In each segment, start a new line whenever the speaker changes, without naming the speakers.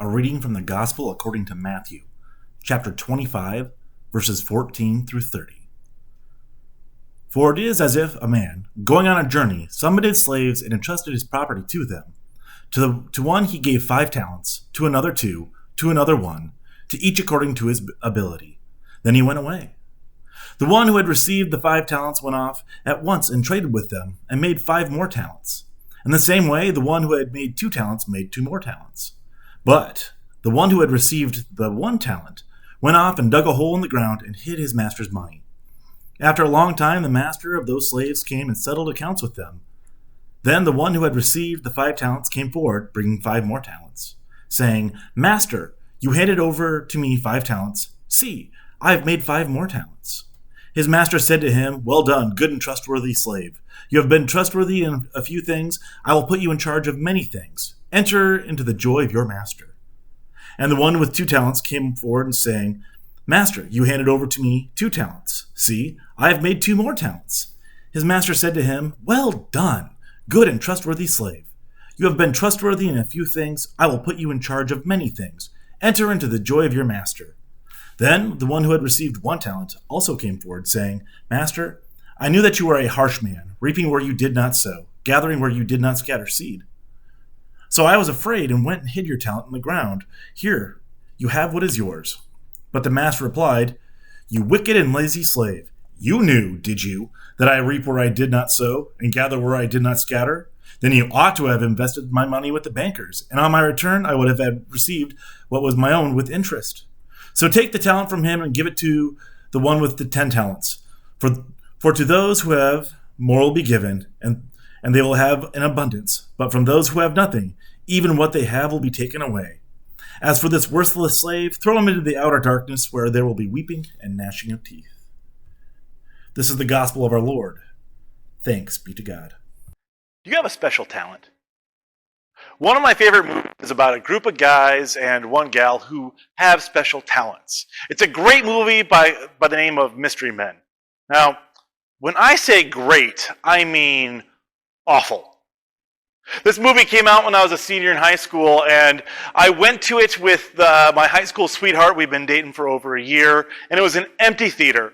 A reading from the Gospel according to Matthew, chapter 25, verses 14 through 30. For it is as if a man, going on a journey, summoned his slaves and entrusted his property to them. To one he gave 5 talents, to another 2, to another 1, to each according to his ability. Then he went away. The one who had received the 5 talents went off at once and traded with them, and made 5 more talents. In the same way, the one who had made 2 talents made 2 more talents. But the one who had received the 1 talent went off and dug a hole in the ground and hid his master's money. After a long time, the master of those slaves came and settled accounts with them. Then the one who had received the 5 talents came forward, bringing 5 more talents, saying, Master, you handed over to me 5 talents. See, I have made 5 more talents. His master said to him, Well done, good and trustworthy slave. You have been trustworthy in a few things. I will put you in charge of many things. Enter into the joy of your master. And the one with 2 talents came forward and saying, Master, you handed over to me 2 talents. See, I have made 2 more talents. His master said to him, Well done, good and trustworthy slave. You have been trustworthy in a few things. I will put you in charge of many things. Enter into the joy of your master. Then the one who had received 1 talent also came forward, saying, Master, I knew that you were a harsh man, reaping where you did not sow, gathering where you did not scatter seed. So I was afraid and went and hid your talent in the ground. Here, you have what is yours. But the master replied, You wicked and lazy slave, you knew, did you, that I reap where I did not sow and gather where I did not scatter? Then you ought to have invested my money with the bankers, and on my return I would have received what was my own with interest. So take the talent from him and give it to the one with the 10 talents. For to those who have, more will be given, and they will have an abundance. But from those who have nothing, even what they have will be taken away. As for this worthless slave, throw him into the outer darkness, where there will be weeping and gnashing of teeth. This is the gospel of our Lord. Thanks be to God.
Do you have a special talent? One of my favorite movies is about a group of guys and one gal who have special talents. It's a great movie by the name of Mystery Men. Now, when I say great, I mean awful. This movie came out when I was a senior in high school, and I went to it with my high school sweetheart. We've been dating for over a year, and it was an empty theater.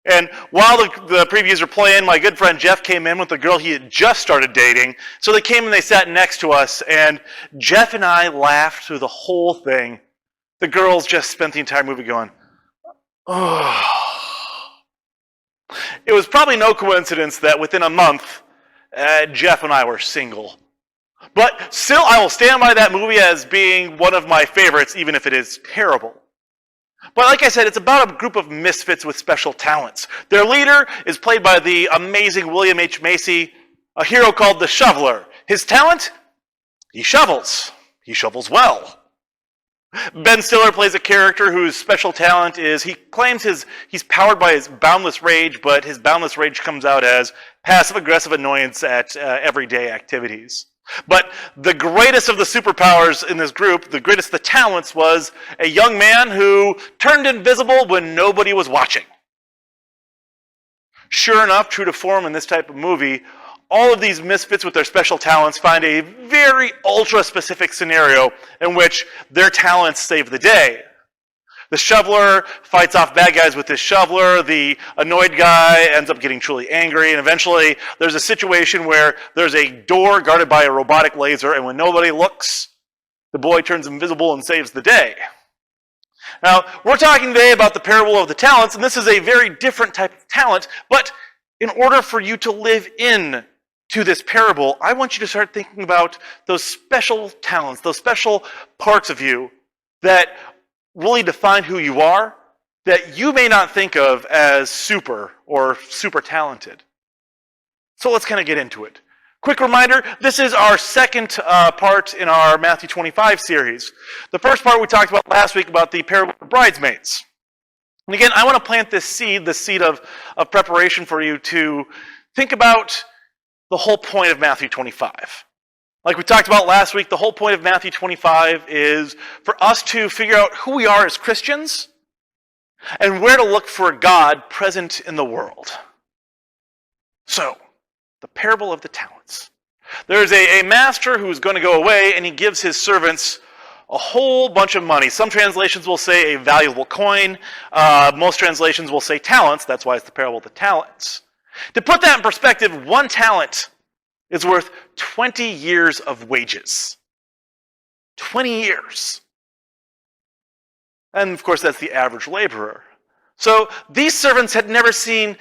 And while the previews were playing, my good friend Jeff came in with a girl he had just started dating. So they came and they sat next to us, and Jeff and I laughed through the whole thing. The girls just spent the entire movie going, oh. It was probably no coincidence that within a month, Jeff and I were single. But still, I will stand by that movie as being one of my favorites, even if it is terrible. But like I said, it's about a group of misfits with special talents. Their leader is played by the amazing William H. Macy, a hero called the Shoveler. His talent? He shovels. He shovels well. Ben Stiller plays a character whose special talent is he claims he's powered by his boundless rage, but his boundless rage comes out as passive-aggressive annoyance at everyday activities. But the greatest of the superpowers in this group, the greatest of the talents, was a young man who turned invisible when nobody was watching. Sure enough, true to form in this type of movie, all of these misfits with their special talents find a very ultra-specific scenario in which their talents save the day. The shoveler fights off bad guys with his shoveler. The annoyed guy ends up getting truly angry. And eventually, there's a situation where there's a door guarded by a robotic laser, and when nobody looks, the boy turns invisible and saves the day. Now, we're talking today about the parable of the talents, and this is a very different type of talent. But in order for you to live in to this parable, I want you to start thinking about those special talents, those special parts of you that really define who you are, that you may not think of as super or super talented. So let's kind of get into it. Quick reminder, this is our second part in our Matthew 25 series. The first part we talked about last week about the parable of the bridesmaids. And again, I want to plant this seed of preparation for you to think about the whole point of Matthew 25. Like we talked about last week, the whole point of Matthew 25 is for us to figure out who we are as Christians and where to look for God present in the world. So, the parable of the talents. There's a master who's going to go away, and he gives his servants A whole bunch of money. Some translations will say a valuable coin. Most translations will say talents. That's why it's the parable of the talents. To put that in perspective, 1 talent is worth 20 years of wages. 20 years. And of course, that's the average laborer. So these servants had never seen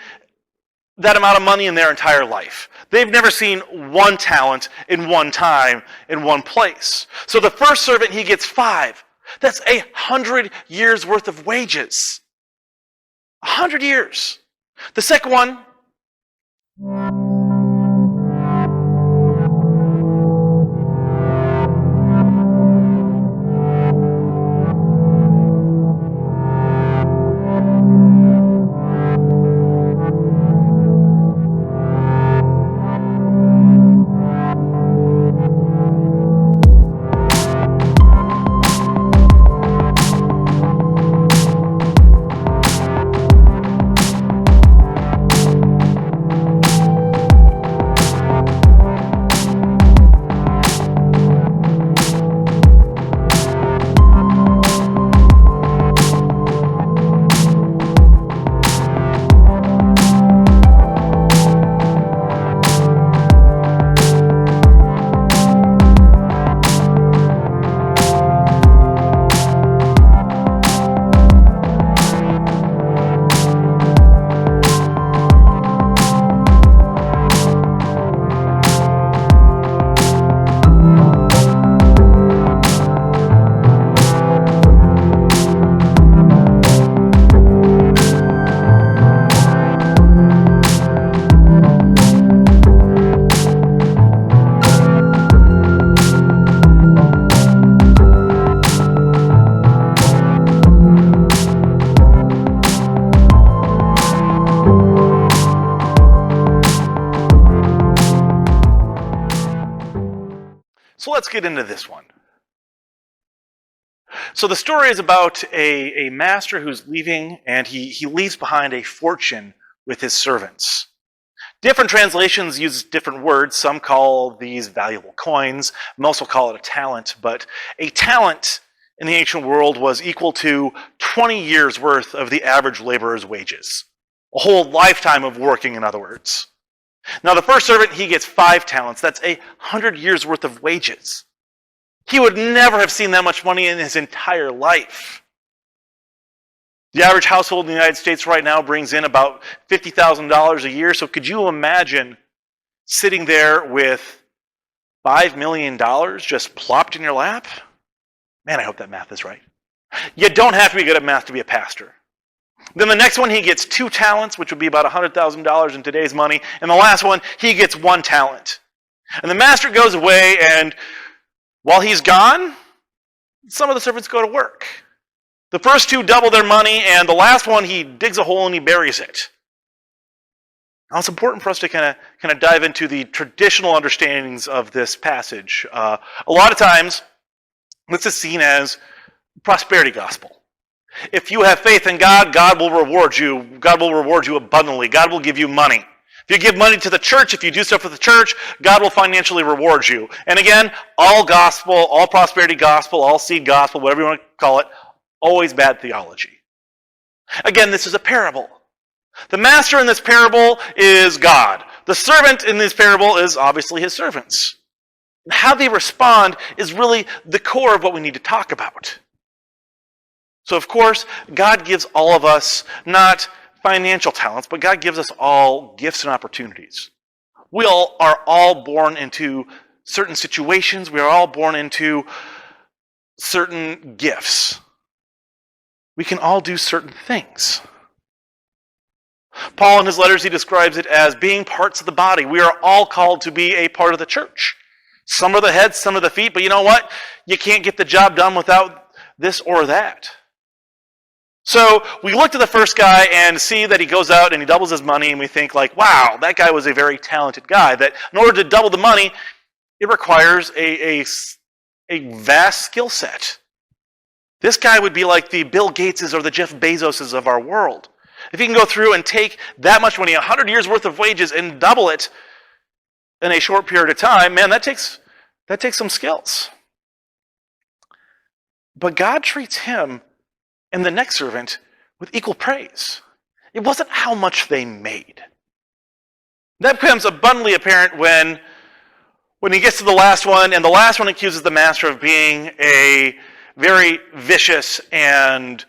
that amount of money in their entire life. They've never seen 1 talent in one time, in one place. So the first servant, he gets 5. That's 100 years worth of wages. 100 years. The second one, so let's get into this one. So the story is about a master who's leaving, and he leaves behind a fortune with his servants. Different translations use different words. Some call these valuable coins. Most will call it a talent. But a talent in the ancient world was equal to 20 years worth of the average laborer's wages. A whole lifetime of working, in other words. Now the first servant, he gets 5 talents. That's 100 years worth of wages. He would never have seen that much money in his entire life. The average household in the United States right now brings in about $50,000 a year. So could you imagine sitting there with $5 million just plopped in your lap? Man, I hope that math is right. You don't have to be good at math to be a pastor. Then the next one, he gets 2 talents, which would be about $100,000 in today's money. And the last one, he gets 1 talent. And the master goes away, and while he's gone, some of the servants go to work. The first 2 double their money, and the last one, he digs a hole and he buries it. Now, it's important for us to kind of dive into the traditional understandings of this passage. A lot of times, this is seen as prosperity gospel. If you have faith in God, God will reward you. God will reward you abundantly. God will give you money. If you give money to the church, if you do stuff for the church, God will financially reward you. And again, all gospel, all prosperity gospel, all seed gospel, whatever you want to call it, always bad theology. Again, this is a parable. The master in this parable is God. The servant in this parable is obviously his servants. How they respond is really the core of what we need to talk about. So, of course, God gives all of us not financial talents, but God gives us all gifts and opportunities. We are all born into certain situations. We are all born into certain gifts. We can all do certain things. Paul, in his letters, he describes it as being parts of the body. We are all called to be a part of the church. Some are the heads, some are the feet, but you know what? You can't get the job done without this or that. So we look to the first guy and see that he goes out and he doubles his money, and we think like, wow, that guy was a very talented guy. That in order to double the money, it requires a vast skill set. This guy would be like the Bill Gateses or the Jeff Bezoses of our world. If he can go through and take that much money, 100 years worth of wages, and double it in a short period of time, man, that takes some skills. But God treats him and the next servant with equal praise. It wasn't how much they made. That becomes abundantly apparent when he gets to the last one, and the last one accuses the master of being a very vicious and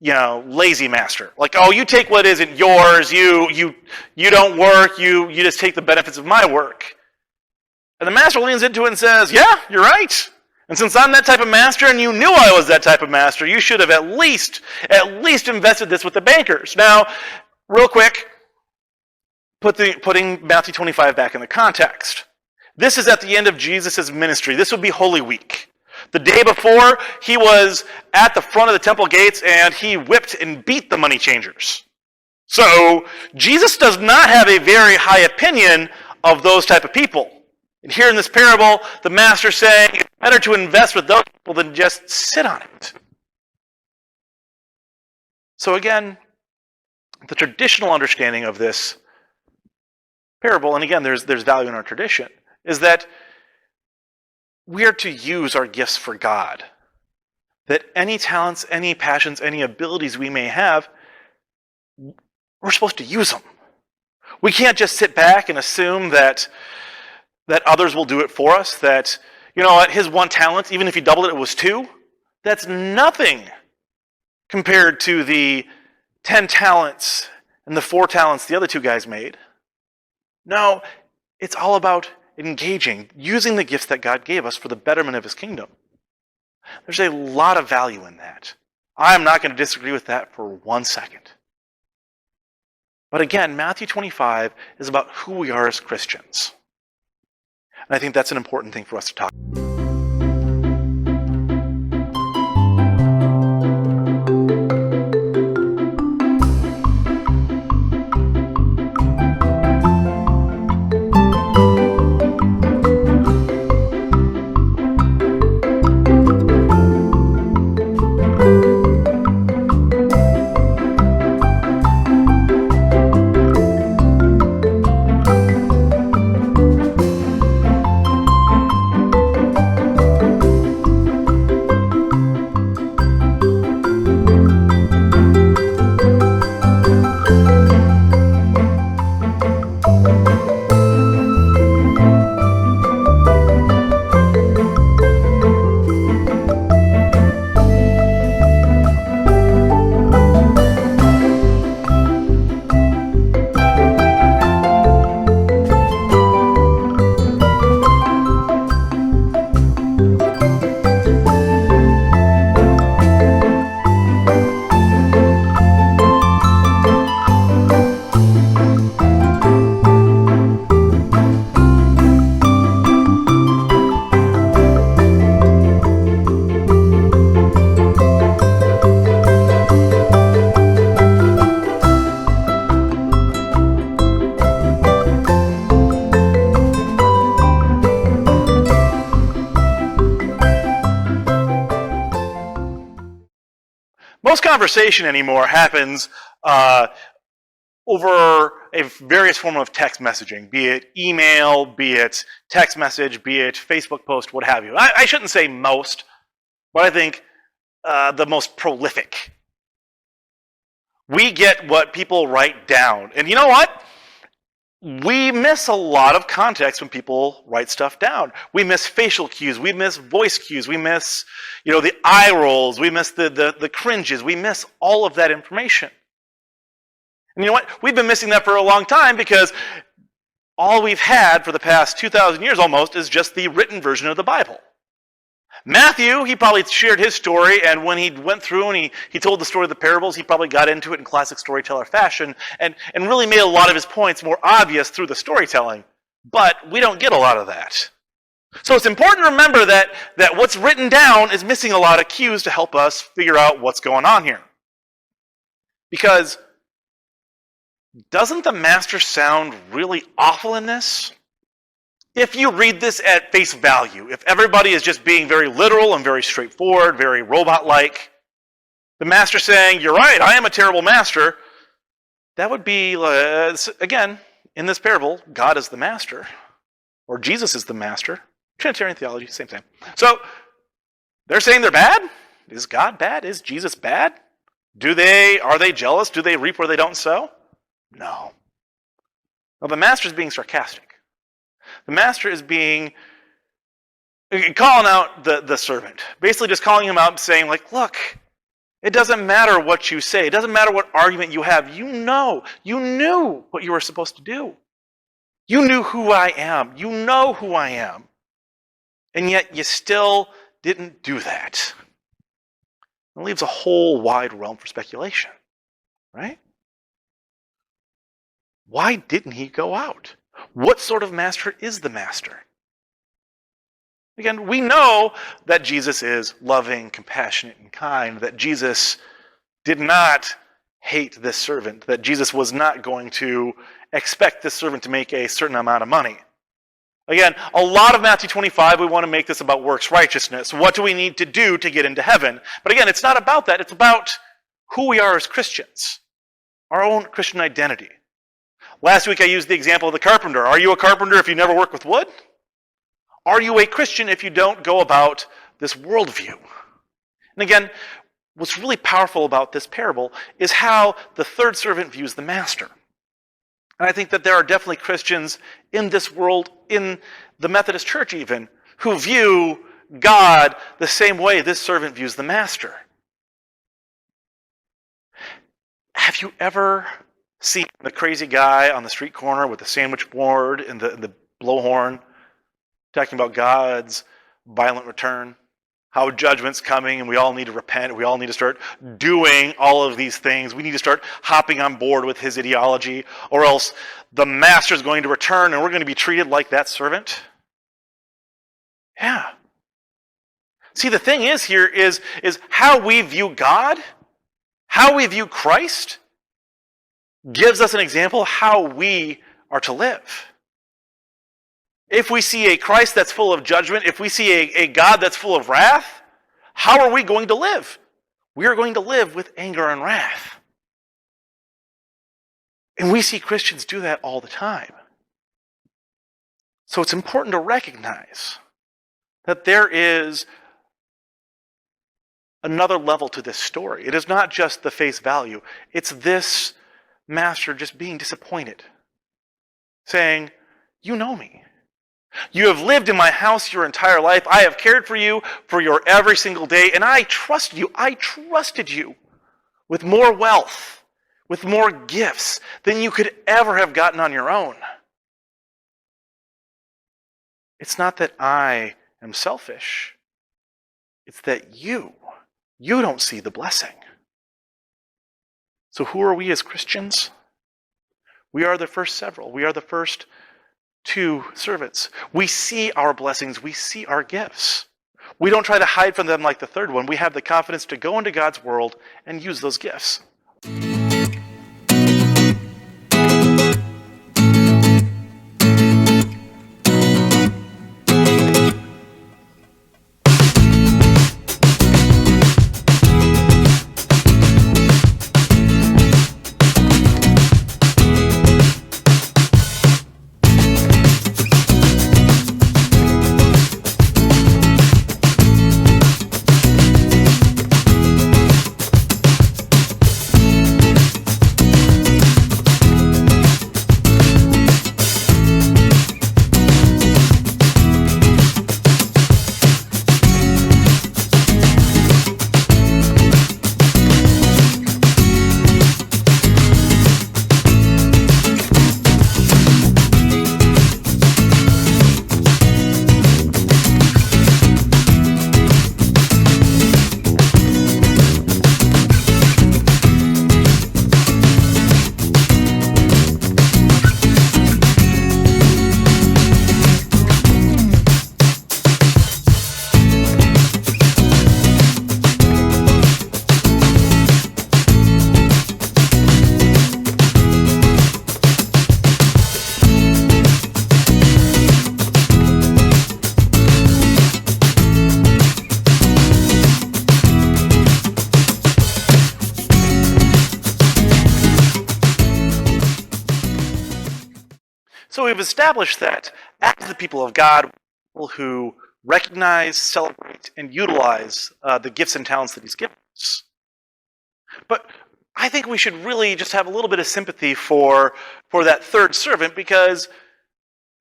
lazy master. Like, oh, you take what isn't yours, you don't work, you just take the benefits of my work. And the master leans into it and says, yeah, you're right. And since I'm that type of master and you knew I was that type of master, you should have at least invested this with the bankers. Now, real quick, putting Matthew 25 back in the context. This is at the end of Jesus' ministry. This would be Holy Week. The day before, he was at the front of the temple gates and he whipped and beat the money changers. So, Jesus does not have a very high opinion of those type of people. And here in this parable, the master's saying it's better to invest with those people than just sit on it. So again, the traditional understanding of this parable, and again, there's value in our tradition, is that we are to use our gifts for God. That any talents, any passions, any abilities we may have, we're supposed to use them. We can't just sit back and assume that others will do it for us, that, his one talent, even if he doubled it, it was 2. That's nothing compared to the 10 talents and the 4 talents the other 2 guys made. No, it's all about engaging, using the gifts that God gave us for the betterment of his kingdom. There's a lot of value in that. I'm not going to disagree with that for 1 second. But again, Matthew 25 is about who we are as Christians. And I think that's an important thing for us to talk about. Most conversation anymore happens over a various form of text messaging, be it email, be it text message, be it Facebook post, what have you. I shouldn't say most, but I think the most prolific. We get what people write down. And you know what? We miss a lot of context when people write stuff down. We miss facial cues. We miss voice cues. We miss, the eye rolls. We miss the cringes. We miss all of that information. And you know what? We've been missing that for a long time because all we've had for the past 2,000 years almost is just the written version of the Bible. Matthew, he probably shared his story, and when he went through and he told the story of the parables, he probably got into it in classic storyteller fashion and really made a lot of his points more obvious through the storytelling. But we don't get a lot of that. So it's important to remember that what's written down is missing a lot of cues to help us figure out what's going on here. Because doesn't the master sound really awful in this? If you read this at face value, if everybody is just being very literal and very straightforward, very robot-like, the master saying, you're right, I am a terrible master, that would be, again, in this parable, God is the master, or Jesus is the master. Trinitarian theology, same thing. So, they're saying they're bad? Is God bad? Is Jesus bad? Are they jealous? Do they reap where they don't sow? No. Well, the master is being sarcastic. The master is calling out the servant. Basically just calling him out and saying, like, look, it doesn't matter what you say. It doesn't matter what argument you have. You knew what you were supposed to do. You knew who I am. You know who I am. And yet you still didn't do that. It leaves a whole wide realm for speculation, right? Why didn't he go out? What sort of master is the master? Again, we know that Jesus is loving, compassionate, and kind, that Jesus did not hate this servant, that Jesus was not going to expect this servant to make a certain amount of money. Again, a lot of Matthew 25, we want to make this about works righteousness. What do we need to do to get into heaven? But again, it's not about that. It's about who we are as Christians, our own Christian identity. Last week I used the example of the carpenter. Are you a carpenter if you never work with wood? Are you a Christian if you don't go about this worldview? And again, what's really powerful about this parable is how the third servant views the master. And I think that there are definitely Christians in this world, in the Methodist Church even, who view God the same way this servant views the master. Have you ever seen the crazy guy on the street corner with the sandwich board and the blowhorn talking about God's violent return? How judgment's coming and we all need to repent. We all need to start doing all of these things. We need to start hopping on board with his ideology, or else the master's going to return and we're going to be treated like that servant. Yeah. See, the thing is here is how we view God, how we view Christ, gives us an example of how we are to live. If we see a Christ that's full of judgment, if we see a God that's full of wrath, how are we going to live? We are going to live with anger and wrath. And we see Christians do that all the time. So it's important to recognize that there is another level to this story. It is not just the face value. It's this master just being disappointed, saying, you know me. You have lived in my house your entire life. I have cared for you for your every single day, and I trusted you. I trusted you with more wealth, with more gifts than you could ever have gotten on your own. It's not that I am selfish. It's that you don't see the blessing. So who are we as Christians? We are the first several. We are the first two servants. We see our blessings. We see our gifts. We don't try to hide from them like the third one. We have the confidence to go into God's world and use those gifts. So we've established that as the people of God, people who recognize, celebrate, and utilize the gifts and talents that he's given us. But I think we should really just have a little bit of sympathy for that third servant, because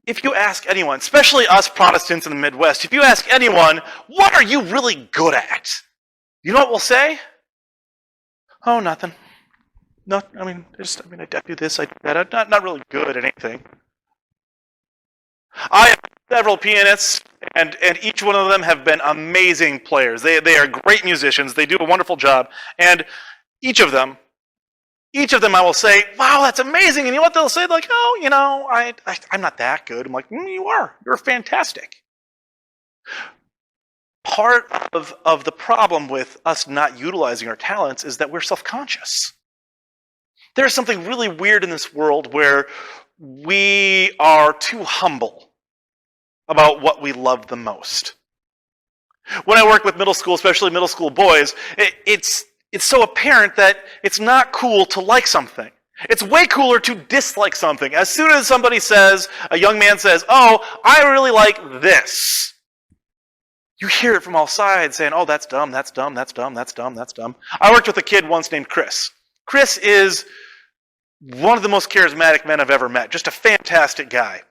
if you ask anyone, especially us Protestants in the Midwest, if you ask anyone, what are you really good at? You know what we'll say? Oh, nothing. No, I do this, I do that. I'm not really good at anything. I have several pianists, and each one of them have been amazing players. They are great musicians. They do a wonderful job. And each of them I will say, wow, that's amazing. And you know what they'll say? Like, oh, I'm not that good. I'm like, you are. You're fantastic. Part of the problem with us not utilizing our talents is that we're self-conscious. There's something really weird in this world where we are too humble about what we love the most. When I work with middle school, especially middle school boys, it's so apparent that it's not cool to like something. It's way cooler to dislike something. As soon as a young man says, oh, I really like this, you hear it from all sides saying, oh, that's dumb, that's dumb, that's dumb, that's dumb, that's dumb. I worked with a kid once named Chris. Chris is one of the most charismatic men I've ever met. Just a fantastic guy.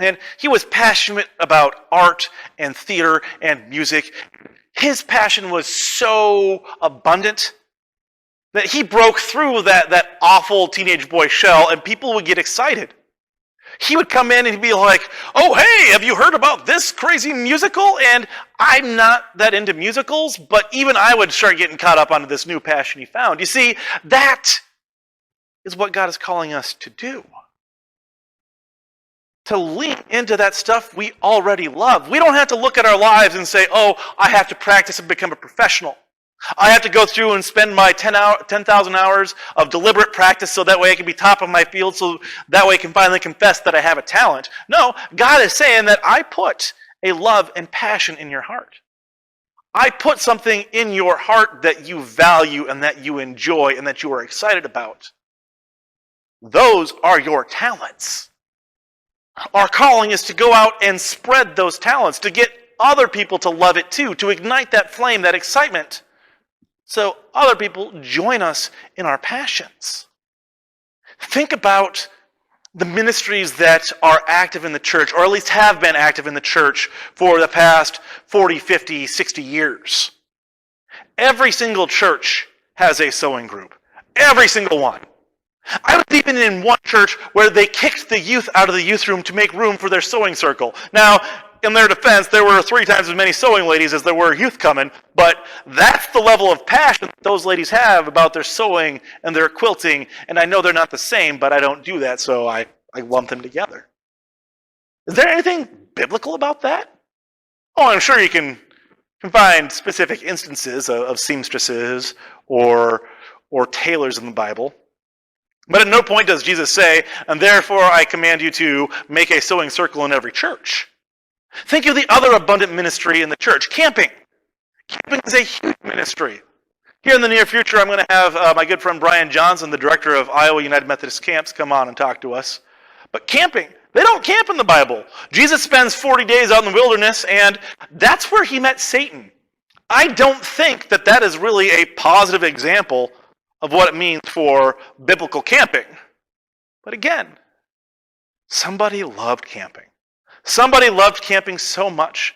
And he was passionate about art and theater and music. His passion was so abundant that he broke through that awful teenage boy shell, and people would get excited. He would come in and he'd be like, oh, hey, have you heard about this crazy musical? And I'm not that into musicals, but even I would start getting caught up onto this new passion he found. You see, that is what God is calling us to do. To lean into that stuff we already love. We don't have to look at our lives and say, oh, I have to practice and become a professional. I have to go through and spend my 10,000 hours of deliberate practice so that way I can be top of my field, so that way I can finally confess that I have a talent. No, God is saying that I put a love and passion in your heart. I put something in your heart that you value and that you enjoy and that you are excited about. Those are your talents. Our calling is to go out and spread those talents, to get other people to love it too, to ignite that flame, that excitement, so other people join us in our passions. Think about the ministries that are active in the church, or at least have been active in the church for the past 40, 50, 60 years. Every single church has a sewing group. Every single one. I was even in one church where they kicked the youth out of the youth room to make room for their sewing circle. Now, in their defense, there were 3 times as many sewing ladies as there were youth coming, but that's the level of passion that those ladies have about their sewing and their quilting, and I know they're not the same, but I don't do that, so I lump them together. Is there anything biblical about that? Oh, I'm sure you can find specific instances of seamstresses or tailors in the Bible. But at no point does Jesus say, and therefore I command you to make a sewing circle in every church. Think of the other abundant ministry in the church, camping. Camping is a huge ministry. Here in the near future, I'm going to have my good friend Brian Johnson, the director of Iowa United Methodist Camps, come on and talk to us. But camping, they don't camp in the Bible. Jesus spends 40 days out in the wilderness, and that's where he met Satan. I don't think that is really a positive example of what it means for biblical camping. But again, somebody loved camping. Somebody loved camping so much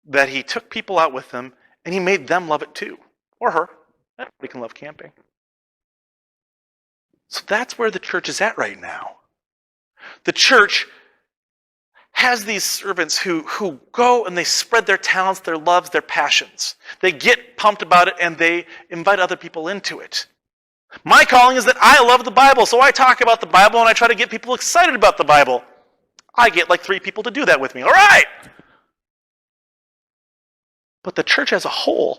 that he took people out with him and he made them love it too. Or her. Everybody can love camping. So that's where the church is at right now. The church has these servants who go and they spread their talents, their loves, their passions. They get pumped about it and they invite other people into it. My calling is that I love the Bible, so I talk about the Bible and I try to get people excited about the Bible. I get like 3 people to do that with me. All right! But the church as a whole,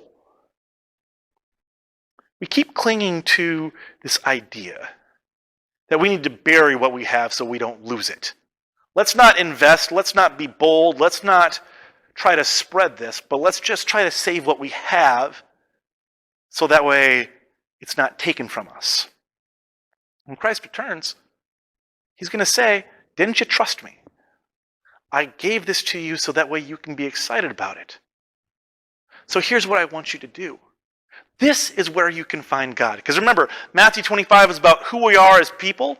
we keep clinging to this idea that we need to bury what we have so we don't lose it. Let's not invest, let's not be bold, let's not try to spread this, but let's just try to save what we have so that way it's not taken from us. When Christ returns, he's going to say, didn't you trust me? I gave this to you so that way you can be excited about it. So here's what I want you to do. This is where you can find God. Because remember, Matthew 25 is about who we are as people,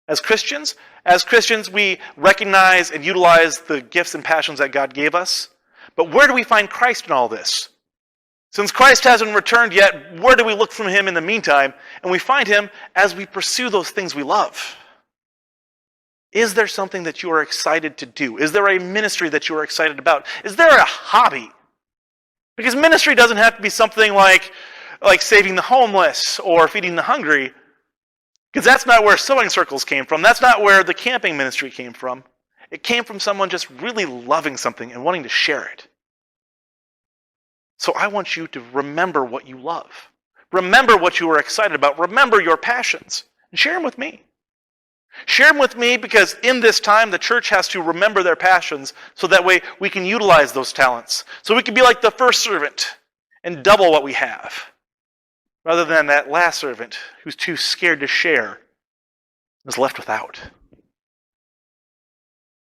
as Christians. As Christians, we recognize and utilize the gifts and passions that God gave us. But where do we find Christ in all this? Since Christ hasn't returned yet, where do we look from him in the meantime? And we find him as we pursue those things we love. Is there something that you are excited to do? Is there a ministry that you are excited about? Is there a hobby? Because ministry doesn't have to be something like saving the homeless or feeding the hungry. Because that's not where sewing circles came from. That's not where the camping ministry came from. It came from someone just really loving something and wanting to share it. So I want you to remember what you love. Remember what you are excited about. Remember your passions. And share them with me. Share them with me because in this time the church has to remember their passions so that way we can utilize those talents. So we can be like the first servant and double what we have. Rather than that last servant who's too scared to share is left without.